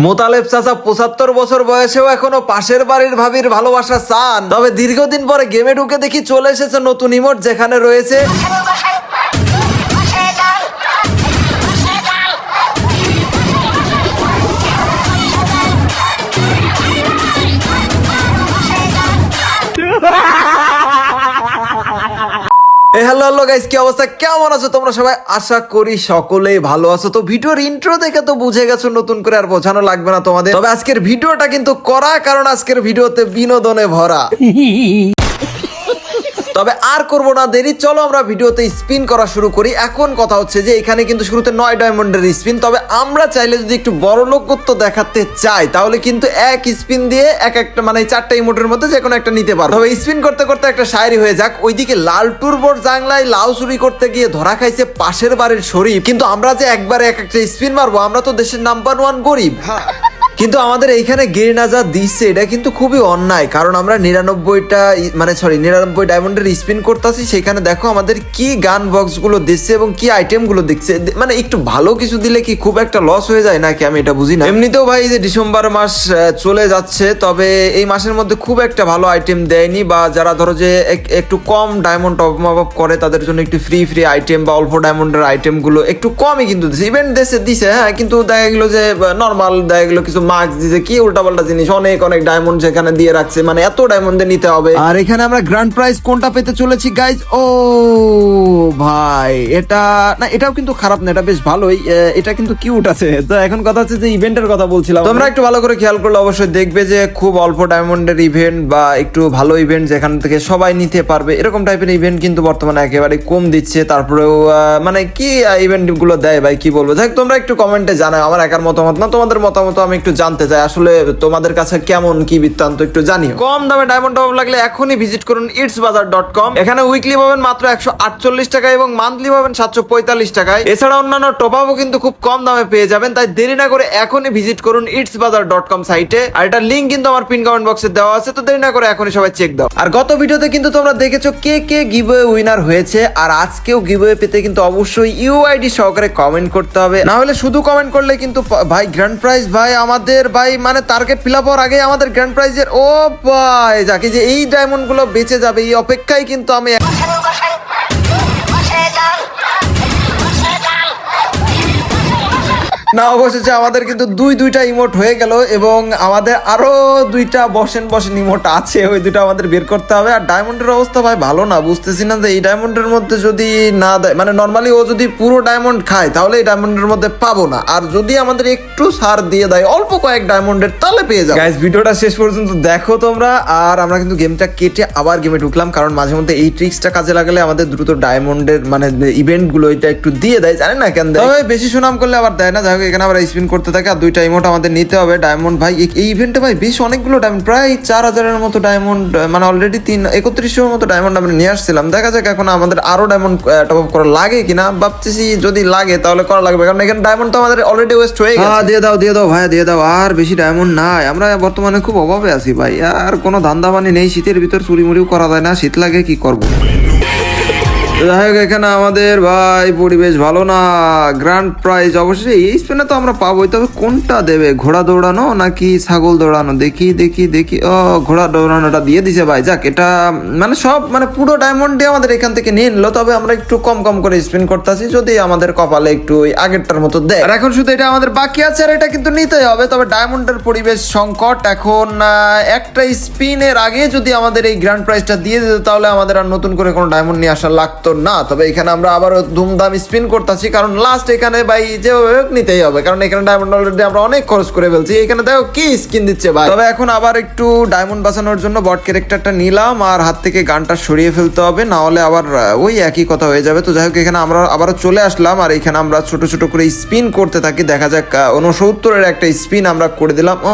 মোতালেব চাচা ৭৫ বছর বয়সেও এখনো পাশের বাড়ির ভাবির ভালোবাসা চান। তবে দীর্ঘদিন পরে গেমে ঢুকে দেখি চলে এসেছে নতুন ইমোট, যেখানে রয়েছে হ্যালো গাইস, কি অবস্থা, কেমন আছো তোমরা সবাই? আশা করি সকলেই ভালো আছো। তো ভিডিওর ইন্ট্রো দেখে তো বুঝে গেছো, নতুন করে আর বোঝানো লাগবে না তোমাদের। তবে আজকের ভিডিওটা কিন্তু করা, কারণ আজকের ভিডিওতে বিনোদনে ভরা। তবে আর করবো না দেরি, চলো আমরা ভিডিওতে স্পিন করা শুরু করি। এখন কথা হচ্ছে যে এখানে কিন্তু শুরুতে 9 ডায়মন্ডের স্পিন। তবে আমরা চাইলে যদি একটু বড় লোকত্ব দেখাতে চাই, তাহলে কিন্তু এক স্পিন দিয়ে একটা মানে 4টা ইমোটের মধ্যে যে কোনো একটা নিতে পারবো। তবে স্পিন করতে করতে একটা শায়রি হয়ে যাক। ওইদিকে লালটুর বোর জাংলায় লাউ চুরি করতে গিয়ে ধরা খাইছে পাশের বাড়ির শরীফ। কিন্তু আমরা যে একবারে একটা স্পিন মারবো, আমরা তো দেশের নাম্বার 1 গরিব। কিন্তু আমাদের এইখানে গেরিনা যা দিচ্ছে এটা কিন্তু খুবই অন্যায়, কারণ আমরা 99 ডায়মন্ডের স্পিন করতেছি। সেখানে দেখো আমাদের কি গান বক্স গুলো দিচ্ছে এবং কি আইটেম গুলো দিচ্ছে। মানে একটু ভালো কিছু দিলে কি খুব একটা লস হয়ে যায় নাকি, আমি এটা বুঝি না। এমনিতেও ভাই যে ডিসেম্বর মাস চলে যাচ্ছে, তবে এই মাসের মধ্যে খুব একটা ভালো আইটেম দেয়নি, বা যারা ধরো যে একটু কম ডায়মন্ড টপ আপ করে তাদের জন্য একটু ফ্রি আইটেম বা অল্প ডায়মন্ডের আইটেম গুলো একটু কমই কিন্তু দিচ্ছে। ইভেন্ট দিছে হ্যাঁ, কিন্তু দেখা গেলো যে নর্মাল দেখা গেলো কিছু মার্কস দিছে, কি উল্টাপাল্টা জিনিস, অনেক ডায়মন্ড সেখানে দিয়ে রাখছে, মানে এত ডায়মন্ডে নিতে হবে। আর এখানে আমরা গ্র্যান্ড প্রাইজ কোনটা পেতে চলেছি গাইজ? ও ভাই, এটা না, এটাও কিন্তু খারাপ না, এটা বেশ ভালোই, এটা কিন্তু কিউট আছে। তো এখন কথা হচ্ছে যে ইভেন্টের কথা বলছিলাম, তোমরা একটু ভালো করে খেয়াল করলে অবশ্যই দেখবে যে খুব অল্প ডায়মন্ডের ইভেন্ট বা একটু ভালো ইভেন্ট যেখান থেকে সবাই নিতে পারবে, এরকম টাইপের ইভেন্ট কিন্তু বর্তমানে একেবারে কম দিচ্ছে। তারপরেও মানে কি ইভেন্ট গুলো দেয় ভাই, কি বলবো। যাই তোমারা একটু কমেন্টে জানাও, আমার একার মতামত না, তোমাদের মতামত আমি একটু জানতে চাই। আসলে তোমাদের কাছে কেমন কি বৃত্তান্ত একটু জানিও। কম দামে ডায়মন্ড টপ লাগলে এখনই ভিজিট করুন itsbazaar.com। এখানে উইকলি পাবেন মাত্র 148 টাকায় এবং মান্থলি পাবেন 745 টাকায়। এছাড়া অন্যান্য টপ আপও কিন্তু খুব কম দামে পেয়ে যাবেন, তাই দেরি না করে এখনই ভিজিট করুন itsbazaar.com সাইটে। আর এটা লিংক কিন্তু আমার পিন কমেন্ট বক্সে দেওয়া আছে, তো দেরি না করে এখনই সবাই চেক দাও। আর গত ভিডিওতে কিন্তু তোমরা দেখেছো কে গিভওয়ে উইনার হয়েছে, আর আজকেও গিভওয়ে পেতে কিন্তু অবশ্যই ইউআইডি সহকারে কমেন্ট করতে হবে, না হলে শুধু কমেন্ট করলে কিন্তু ভাই গ্র্যান্ড প্রাইজ ভাই আমাদের ভাই মানে টার্গেট ফিল আপ হওয়ার আগে আমাদের গ্র্যান্ড প্রাইজের ও ভাই যাকে যে এই ডায়মন্ড গুলো বেঁচে যাবে, এই অপেক্ষায় কিন্তু আমি না। অবশেষে আমাদের কিন্তু দুইটা ইমোট হয়ে গেল এবং আমাদের আরো 2টা বসেন ইমোট আছে, ওই 2টা আমাদের বের করতে হবে। আর ডায়মন্ডের অবস্থা ভাই ভালো না, বুঝতেছি না যে এই ডায়মন্ডের মধ্যে যদি না দেয়, মানে নর্মালি ও যদি পুরো ডায়মন্ড খায় তাহলে এই ডায়মন্ডের মধ্যে পাবো না, আর যদি আমাদের একটু ছাড় দিয়ে দেয় অল্প কয়েক ডায়মন্ডের, তাহলে পেয়ে যাবো। গাইস ভিডিওটা শেষ পর্যন্ত দেখো তোমরা। আর আমরা কিন্তু গেমটা কেটে আবার গেমে ঢুকলাম, কারণ মাঝে মধ্যে এই ট্রিক্সটা কাজে লাগালে আমাদের দ্রুত ডায়মন্ডের মানে ইভেন্ট গুলো এটা একটু দিয়ে দেয়, জানেন না কেন দেয়, তবে বেশি সুনাম করলে আবার দেয় না। এখানে আমরা স্পিন করতে থাকি, আর 2টা ইমোট আমাদের নিতে হবে। ডায়মন্ড ভাই এই ইভেন্টে ভাই বেশ অনেকগুলো ডায়মন্ড, প্রায় 4000-এর মতো ডায়মন্ড, মানে অলরেডি 3100-এর মতো ডায়মন্ড আমরা নিয়ে আসছিলাম। দেখা যাক এখন আমাদের আরো ডায়মন্ড টপ আপ করা লাগে কিনা, ভাবতেছি যদি লাগে তাহলে করা লাগবে, কারণ এখানে ডায়মন্ড তো আমাদের অলরেডি ওয়েস্ট হয়ে গেছে। দিয়ে দাও ভাই, দিয়ে দাও, আর বেশি ডায়মন্ড নাই, আমরা বর্তমানে খুব অভাবে আছি ভাই, আর কোনো ধান্দাবানি নেই। শীতের ভিতর চুরিমুড়িও করা যায় না, শীত লাগে, কি করবো। যাই হোক, এখানে আমাদের ভাই পরিবেশ ভালো না। গ্র্যান্ড প্রাইজ অবশ্যই এই স্পেনে তো আমরা পাবোই, তবে কোনটা দেবে, ঘোড়া দৌড়ানো নাকি ছাগল দৌড়ানো? দেখি ও ঘোড়া দৌড়ানোটা দিয়ে দিছে ভাই। যাক, এটা মানে সব মানে পুরো ডায়মন্ড দিয়ে আমাদের এখান থেকে নিয়ে নিলো, তবে আমরা একটু কম করে স্পিন করতেছি, যদি আমাদের কপালে একটু ওই আগেরটার মতো দেয়। আর এখন শুধু এটা আমাদের বাকি আছে, আর এটা কিন্তু নিতেই হবে। তবে ডায়মন্ডের পরিবেশ সংকট এখন, একটা স্পিনের আগে যদি আমাদের এই গ্র্যান্ড প্রাইজটা দিয়ে দিত, তাহলে আমাদের আর নতুন করে কোনো ডায়মন্ড নিয়ে আসা লাগতো না। তবে এখানে আমরা আবার ধুমধাম স্পিন করতেছি, কারণ লাস্ট এখানে ভাই যেভাবে নিতেই হবে, কারণ এখানে ডায়মন্ড অলরেডি আমরা অনেক খরচ করে ফেলছি। এখানে দেখো কি স্কিন দিচ্ছে ভাই। তবে এখন আবার একটু ডায়মন্ড বাঁচানোর জন্য বট ক্যারেক্টারটা নিলাম, আর হাত থেকে গানটা সরিয়ে ফেলতে হবে, না হলে আবার ওই একই কথা হয়ে যাবে। তো যাই হোক, এখানে আমরা আবারও চলে আসলাম, আর এখানে আমরা ছোট করে স্পিন করতে থাকি। দেখা যাক 69-এর একটা স্পিন আমরা করে দিলাম। ও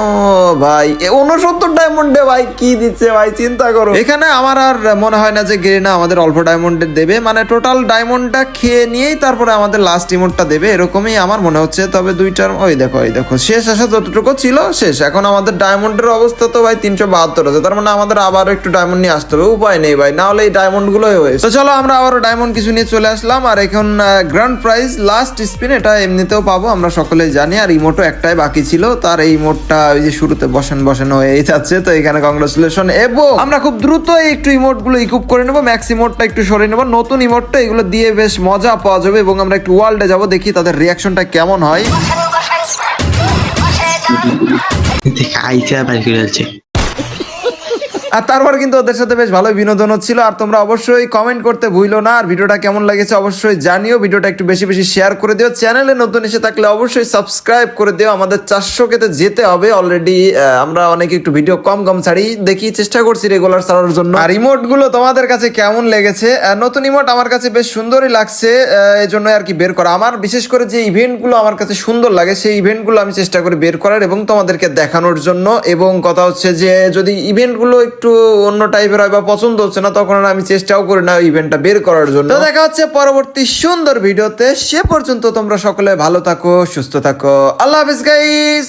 ভাই 69 ডায়মন্ডে ভাই কি দিচ্ছে ভাই, চিন্তা করো। এখানে আমার আর মনে হয় না যে গেরিনা আমাদের অল্প ডায়মন্ডের দেবে, মানে টোটাল ডায়মন্ডটা খেয়ে নিয়েই তারপরে আমাদের লাস্ট ইমোটটা দেবে, এরকমই আমার মনে হচ্ছে। তবে দুইটার ওই দেখো শেষ আসা যতটুকু ছিল শেষ। এখন আমাদের ডায়মন্ডের অবস্থা তো ভাই 372 আছে, তার মানে আমাদের আবার একটু ডায়মন্ড নিয়ে আসতে হবে, উপায় নেই ভাই, না হলে এই ডায়মন্ড গুলোই হয়েছে। তো চলো আমরা আবারও ডায়মন্ড কিছু নিয়ে চলে আসলাম। আর এখন গ্র্যান্ড প্রাইজ লাস্ট স্পিন, এটা এমনিতেও পাবো আমরা সকলেই জানি। আর ইমোটও একটাই বাকি ছিল, তার এই ইমোটটা ওই যে শুরুতে বসেন হয়ে যাচ্ছে। তো এখানে কংগ্রেচুলেশন, এবং আমরা খুব দ্রুত একটু ইমোট গুলো ইকুপ করে নেবো, ম্যাক্স ইমোটটা একটু সরিয়ে নেবো, নতুন ইমোটটা এগুলো দিয়ে বেশ মজা পাওয়া যাবে। এবং আমরা একটু ওয়ার্ল্ডে যাবো, দেখি তাদের রিয়াকশনটা কেমন হয়। আইসা বাড়ি ফিরে যাচ্ছে। আর তারপর কিন্তু ওদের সাথে বেশ ভালোই বিনোদন হচ্ছিল। আর তোমরা অবশ্যই কমেন্ট করতে ভুলো না, আর ভিডিওটা কেমন লেগেছে অবশ্যই জানিও, ভিডিওটা একটু বেশি বেশি শেয়ার করে দিও, চ্যানেলে নতুন এসে থাকলে অবশ্যই সাবস্ক্রাইব করে দিও। আমাদের 400 কেতে যেতে হবে অলরেডি, আমরা অনেক একটু ভিডিও কম ছাড়ি, দেখি চেষ্টা করছি রেগুলার ছাড়ার জন্য। আর ইমোট গুলো তোমাদের কাছে কেমন লেগেছে? নতুন ইমোট আমার কাছে বেশ সুন্দরই লাগছে, এই জন্য আর কি বের করা। আমার বিশেষ করে যে ইভেন্ট গুলো আমার কাছে সুন্দর লাগে, সেই ইভেন্ট গুলো আমি চেষ্টা করি বের করার এবং তোমাদেরকে দেখানোর জন্য। এবং কথা হচ্ছে যে যদি ইভেন্ট গুলো একটু অন্য টাইপের হয় বা পছন্দ হচ্ছে না, তখন আমি চেষ্টাও করি না ইভেন্টটা বের করার জন্য। তো দেখা হচ্ছে পরবর্তী সুন্দর ভিডিওতে, সে পর্যন্ত তোমরা সকলে ভালো থাকো, সুস্থ থাকো, আল্লাহ হাফেজ গাইস।